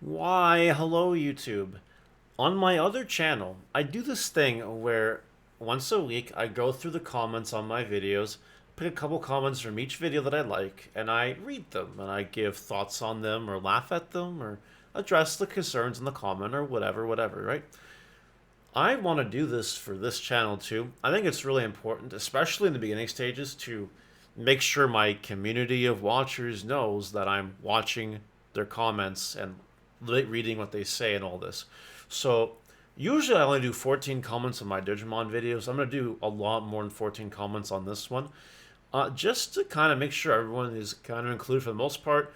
Why, hello YouTube. On my other channel, I do this thing where once a week I go through the comments on my videos, pick a couple comments from each video that I like, and I read them and I give thoughts on them or laugh at them or address the concerns in the comment or whatever, right? I want to do this for this channel too. I think it's really important, especially in the beginning stages, to make sure my community of watchers knows that I'm watching their comments and reading what they say and all this. So usually I only do 14 comments on my Digimon videos. I'm going to do a lot more than 14 comments on this one. Just to kind of make sure everyone is kind of included for the most part.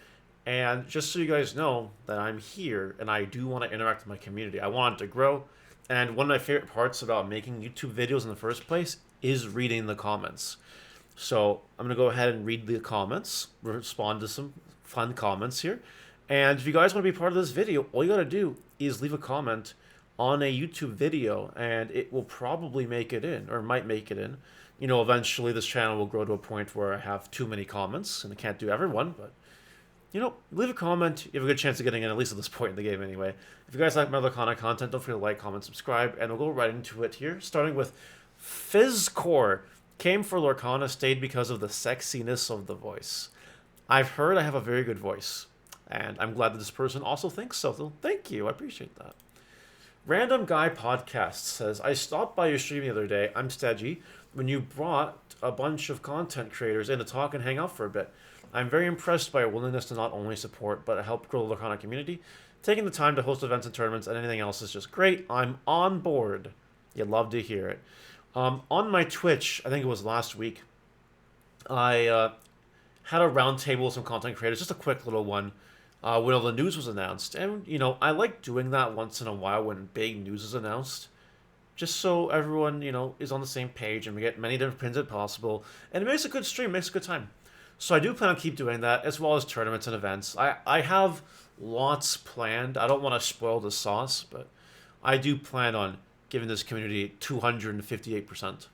And just so you guys know that I'm here and I do want to interact with my community. I want it to grow. And one of my favorite parts about making YouTube videos in the first place is reading the comments. So I'm going to go ahead and read the comments, respond to some fun comments here. And if you guys want to be part of this video, all you got to do is leave a comment on a YouTube video and it will probably make it in, or might make it in. You know, eventually this channel will grow to a point where I have too many comments and I can't do everyone, but you know, leave a comment. You have a good chance of getting in, at least at this point in the game anyway. If you guys like my Lorcana content, don't forget to like, comment, subscribe, and we'll go right into it here, starting with Fizzcore. Came for Lorcana, stayed because of the sexiness of the voice. I've heard I have a very good voice, and I'm glad that this person also thinks so. So thank you, I appreciate that. Random Guy Podcast says, I stopped by your stream the other day, I'm Stedgy, when you brought a bunch of content creators in to talk and hang out for a bit. I'm very impressed by your willingness to not only support, but help grow the Lorcana community. Taking the time to host events and tournaments and anything else is just great. I'm on board. You'd love to hear it. On my Twitch, I think it was last week, I had a roundtable with some content creators, just a quick little one, when all the news was announced. And, you know, I like doing that once in a while when big news is announced, just so everyone, you know, is on the same page and we get many different pins as possible. And it makes a good stream, makes a good time. So I do plan on keep doing that, as well as tournaments and events. I have lots planned. I don't want to spoil the sauce, but I do plan on giving this community 258%.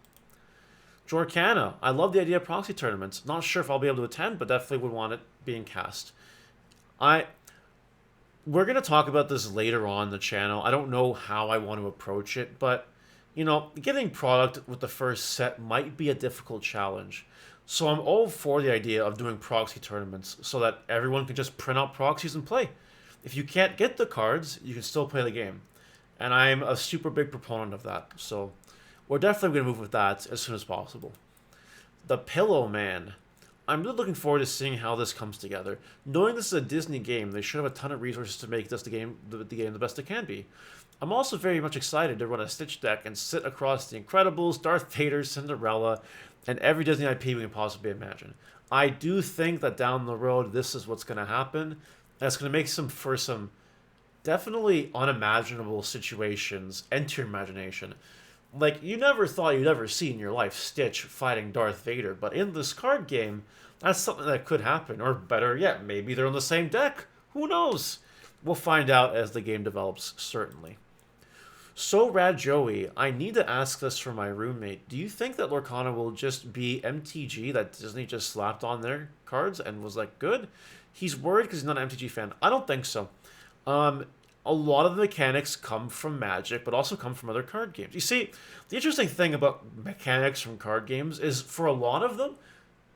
Lorcana, I love the idea of proxy tournaments. Not sure if I'll be able to attend, but definitely would want it being cast. We're going to talk about this later on the channel. I don't know how I want to approach it, but, you know, getting product with the first set might be a difficult challenge. So I'm all for the idea of doing proxy tournaments so that everyone can just print out proxies and play. If you can't get the cards, you can still play the game. And I'm a super big proponent of that. So we're definitely going to move with that as soon as possible. The Pillow Man. I'm really looking forward to seeing how this comes together. Knowing this is a Disney game, they should have a ton of resources to make this the game the best it can be. I'm also very much excited to run a Stitch deck and sit across The Incredibles, Darth Vader, Cinderella, and every Disney IP we can possibly imagine. I do think that down the road, this is what's going to happen. That's going to make for some definitely unimaginable situations enter your imagination. Like, you never thought you'd ever see in your life Stitch fighting Darth Vader, but in this card game, that's something that could happen. Or better yet, maybe they're on the same deck. Who knows? We'll find out as the game develops, certainly. So Rad Joey, I need to ask this for my roommate. Do you think that Lorcana will just be MTG that Disney just slapped on their cards and was like, good? He's worried because he's not an MTG fan. I don't think so. A lot of the mechanics come from Magic, but also come from other card games. You see, the interesting thing about mechanics from card games is for a lot of them,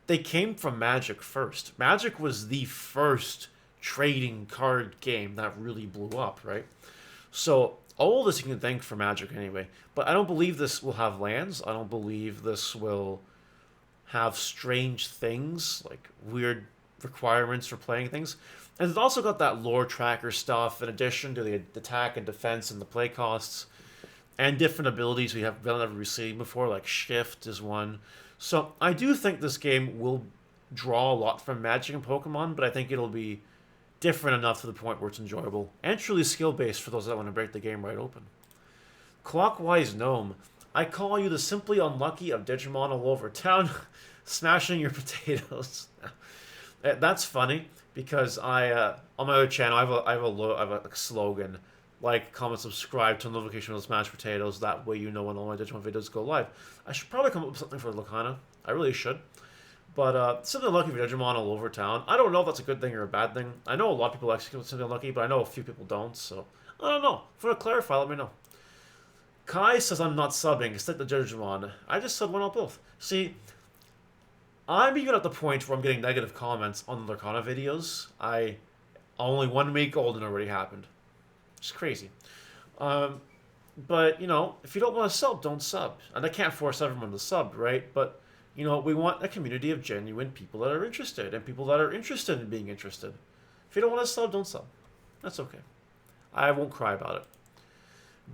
they came from Magic first. Magic was the first trading card game that really blew up, right? So all this you can thank for Magic anyway. But I don't believe this will have lands. I don't believe this will have strange things, like weird requirements for playing things. And it's also got that lore tracker stuff in addition to the attack and defense and the play costs. And different abilities we have never seen before, like Shift is one. So I do think this game will draw a lot from Magic and Pokemon, but I think it'll be different enough to the point where it's enjoyable and truly skill-based for those that want to break the game right open. Clockwise Gnome, I call you the simply unlucky of Digimon all over town, smashing your potatoes. That's funny because on my other channel I have a slogan like, comment, subscribe, turn notification on Smash Potatoes. That way you know when all my Digimon videos go live. I should probably come up with something for Lorcana. I really should. But Simply Unlucky for Digimon all over town. I don't know if that's a good thing or a bad thing. I know a lot of people like Simply Unlucky, but I know a few people don't, so I don't know. If you want to clarify, let me know. Kai says I'm not subbing, stick to Digimon. I just said why not both? See, I'm even at the point where I'm getting negative comments on the Lorcana videos. I only 1 week old and already happened. It's crazy. Um, but, if you don't want to sub, don't sub. And I can't force everyone to sub, right? But, we want a community of genuine people that are interested and people that are interested in being interested. If you don't want to sub, don't sub. That's okay. I won't cry about it.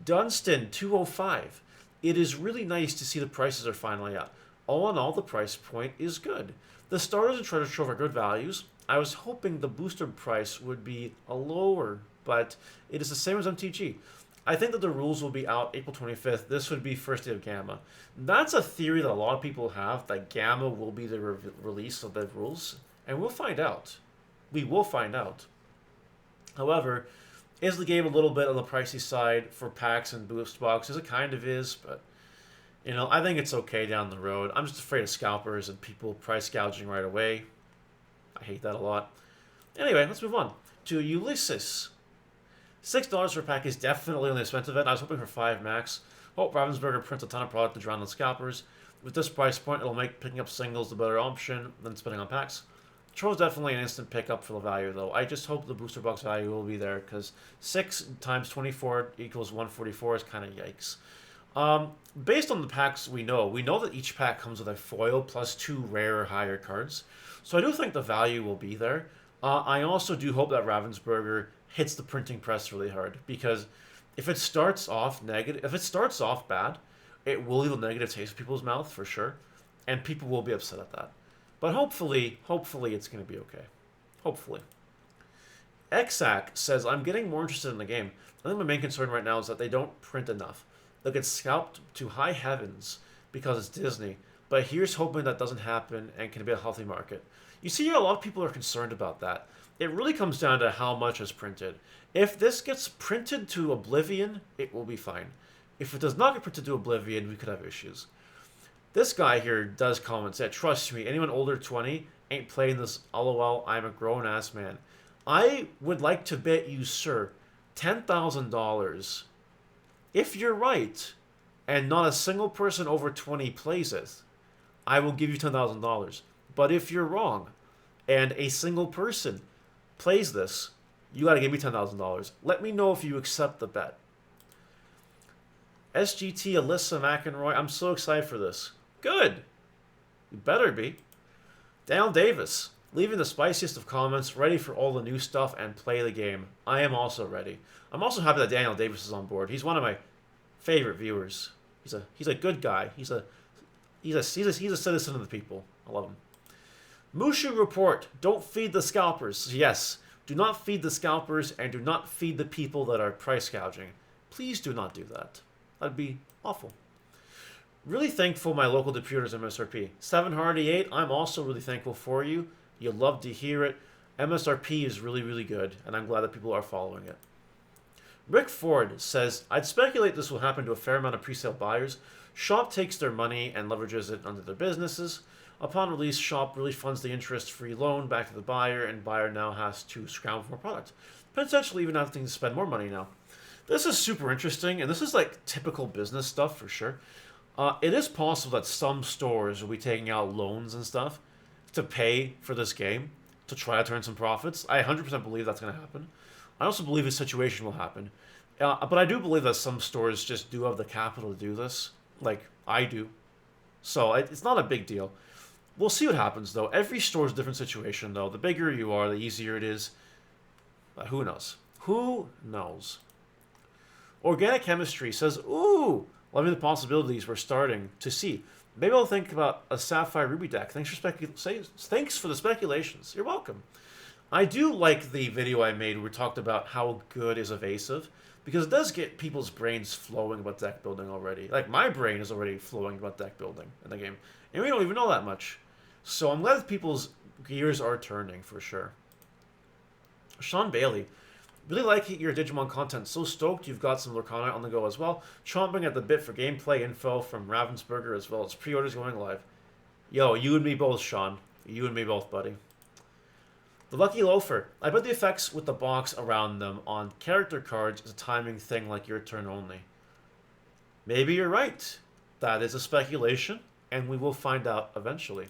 Dunstan 205. It is really nice to see the prices are finally up. All in all, the price point is good. The starters and treasure trove are good values. I was hoping the booster price would be a lower, but it is the same as MTG. I think that the rules will be out April 25th. This would be first day of Gamma. That's a theory that a lot of people have, that Gamma will be the release of the rules, and we'll find out. We will find out. However, is the game a little bit on the pricey side for packs and boost boxes? It kind of is, but I think it's okay down the road. I'm just afraid of scalpers and people price gouging right away. I hate that a lot. Anyway, let's move on to Ulysses. $6 for a pack is definitely on the expensive end. I was hoping for 5 max. Hope Ravensburger prints a ton of product to drown the scalpers. With this price point, it'll make picking up singles the better option than spending on packs. Troll's definitely an instant pickup for the value, though. I just hope the booster box value will be there, because 6 times 24 equals 144 is kind of yikes. Based on the packs we know that each pack comes with a foil plus 2 rare or higher cards. So I do think the value will be there. I also do hope that Ravensburger hits the printing press really hard, because if it starts off negative, if it starts off bad, it will leave a negative taste in people's mouth for sure, and people will be upset at that. But hopefully it's going to be okay. Hopefully. Exac says, I'm getting more interested in the game. I think my main concern right now is that they don't print enough. They'll get scalped to high heavens because it's Disney. But here's hoping that doesn't happen and can be a healthy market. You see, a lot of people are concerned about that. It really comes down to how much is printed. If this gets printed to oblivion, it will be fine. If it does not get printed to oblivion, we could have issues. This guy here does comment that, trust me, anyone older 20 ain't playing this. LOL, I'm a grown-ass man. I would like to bet you, sir, $10,000. If you're right, and not a single person over 20 plays it, I will give you $10,000. But if you're wrong, and a single person plays this, you gotta give me $10,000. Let me know if you accept the bet. SGT Alyssa McEnroy, I'm so excited for this. Good. You better be. Daniel Davis, leaving the spiciest of comments, ready for all the new stuff and play the game. I am also ready. I'm also happy that Daniel Davis is on board. He's one of my favorite viewers. He's a good guy. He's a citizen of the people. I love him. Mushu report. Don't feed the scalpers. Yes. Do not feed the scalpers and do not feed the people that are price gouging. Please do not do that. That'd be awful. Really thankful my local distributors MSRP. 7Hardy8, I'm also really thankful for you. You'll love to hear it. MSRP is really, really good, and I'm glad that people are following it. Rick Ford says, I'd speculate this will happen to a fair amount of presale buyers. Shop takes their money and leverages it under their businesses. Upon release, Shop really funds the interest-free loan back to the buyer, and buyer now has to scrounge for more product. Potentially even having to spend more money now. This is super interesting, and this is like typical business stuff for sure. It is possible that some stores will be taking out loans and stuff to pay for this game, to try to turn some profits. I 100% believe that's going to happen. I also believe a situation will happen. But I do believe that some stores just do have the capital to do this, like I do. So it's not a big deal. We'll see what happens, though. Every store is a different situation, though. The bigger you are, the easier it is. Who knows? Who knows? Organic Chemistry says, ooh, loving the possibilities we're starting to see. Maybe I'll think about a Sapphire Ruby deck. Thanks for the speculations. You're welcome. I do like the video I made where we talked about how good is Evasive, because it does get people's brains flowing about deck building already. Like, my brain is already flowing about deck building in the game, and we don't even know that much. So I'm glad that people's gears are turning, for sure. Sean Bailey, really like your Digimon content. So stoked you've got some Lorcana on the go as well. Chomping at the bit for gameplay info from Ravensburger, as well as pre-orders going live. Yo, you and me both, Sean. You and me both, buddy. The Lucky Loafer. I bet the effects with the box around them on character cards is a timing thing like your turn only. Maybe you're right. That is a speculation, and we will find out eventually.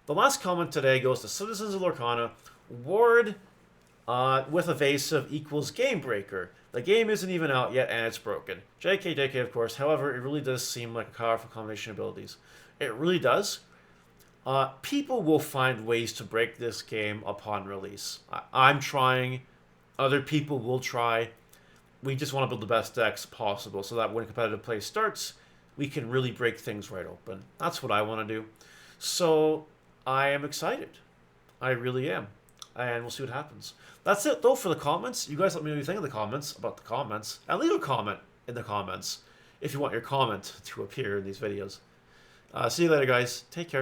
The last comment today goes to Citizens of Lorcana. Ward with evasive equals game breaker. The game isn't even out yet and it's broken. JK, of course. However, it really does seem like a powerful combination of abilities. It really does. People will find ways to break this game upon release. I'm trying. Other people will try. We just want to build the best decks possible so that when competitive play starts, we can really break things right open. That's what I want to do. So I am excited. I really am. And we'll see what happens. That's it, though, for the comments. You guys let me know what you think of the comments, about the comments. And leave a comment in the comments if you want your comment to appear in these videos. See you later, guys. Take care.